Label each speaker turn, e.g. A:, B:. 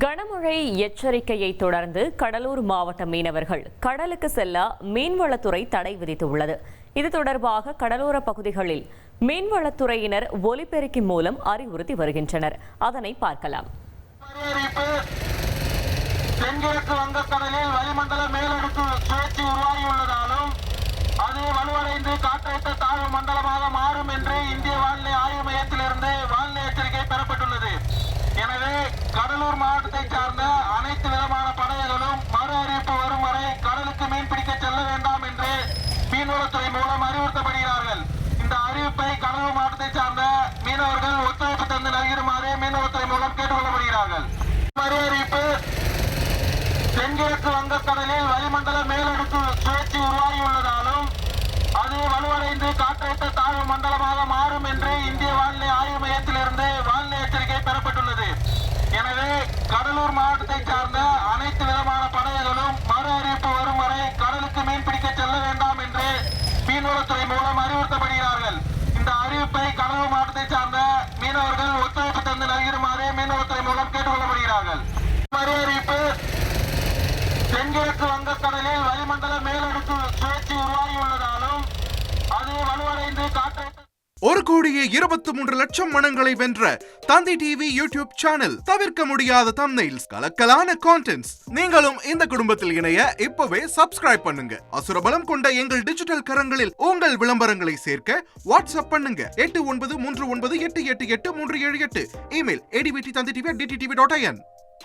A: கனமழை எச்சரிக்கையை தொடர்ந்து கடலூர் மாவட்ட மீனவர்கள் கடலுக்கு செல்ல மீன்வளத்துறை தடை விதித்துள்ளது. இது தொடர்பாக கடலோர பகுதிகளில் மீன்வளத்துறையினர் ஒலிபெருக்கி மூலம் அறிவுறுத்தி வருகின்றனர். அதனை பார்க்கலாம்.
B: தென்கிழக்கு வங்கக்கடலில் வளிமண்டல மேலடுக்கு சுழற்சி உருவாகியுள்ளதாலும் அது வலுவடைந்து காற்றழுத்த தாழ்வு மண்டலமாக மாறும் என்று இந்திய வானிலை ஆய்வு மையத்திலிருந்து வானிலை எச்சரிக்கை பெறப்பட்டுள்ளது. எனவே கடலூர் மாவட்டத்தை சார்ந்த அனைத்து விதமான படகுகளும் மறு அறிவிப்பு வரும் வரை கடலுக்கு மீன்பிடிக்க செல்ல வேண்டாம் என்று மீன்வளத்துறை மூலம் அறிவுறுத்தப்படுகிறார்கள். இந்த அறிவிப்பை கடலூர் மாவட்டத்தை சார்ந்த மீனவர்கள் ஒத்துழைப்பு தந்து நல்கிடுமாறு மீன்வளத்துறை மூலம் கேட்டுக்கொள்ளப்படுகிறார்கள். மறு அறிவிப்பு: தென்கிழக்கு வங்கக்கடலில் வளிமண்டல மேலடுக்கு சுழற்சி உருவாகியுள்ளதாலும் அது வலுவடைந்து காற்றழுத்த தாழ்வு மண்டலமாக மாறும் என்று இந்திய வானிலை ஆய்வு மையத்திலிருந்து வானிலை எச்சரிக்கை பெறப்பட்டுள்ளது. எனவே கடலூர் மாவட்டத்தை சார்ந்த அனைத்து விதமான படகுகளும் மறு அறிவிப்பு வரும் வரை கடலுக்கு மீன்பிடிக்க செல்ல வேண்டாம் என்று மீன்வளத்துறை மூலம் அறிவுறுத்தப்படுகிறார்கள். இந்த அறிவிப்பை கடலூர் மாவட்டத்தை சார்ந்த மீனவர்கள் ஒத்துழைப்பு தந்து நல்கிடுமாறு மீன்வளத்துறை மூலம் கேட்டுக்கொள்ளப்படுகிறார்கள். மறு அறிவிப்பு: தென்கிழக்கு வங்கக்கடலில் வளிமண்டல மேலடுக்கு சுழற்சி உருவாகியுள்ளதாலும் அது வலுவடைந்து காற்றழுத்த
C: 1,23,00,000 மனங்களை வென்ற தந்தி டிவி யூடியூப் சேனல். தவிர்க்க முடியாத தம்ப்நெயில்ஸ், கலக்கலான கான்டென்ட்ஸ். நீங்களும் இந்த குடும்பத்தில் இணைய இப்பவே சப்ஸ்கிரைப் பண்ணுங்க. அசுரபலம் கொண்ட எங்கள் டிஜிட்டல் கரங்களில் உங்கள் விளம்பரங்களை சேர்க்க வாட்ஸ்அப் பண்ணுங்க. 8939888838. Email advttv@dttv.in.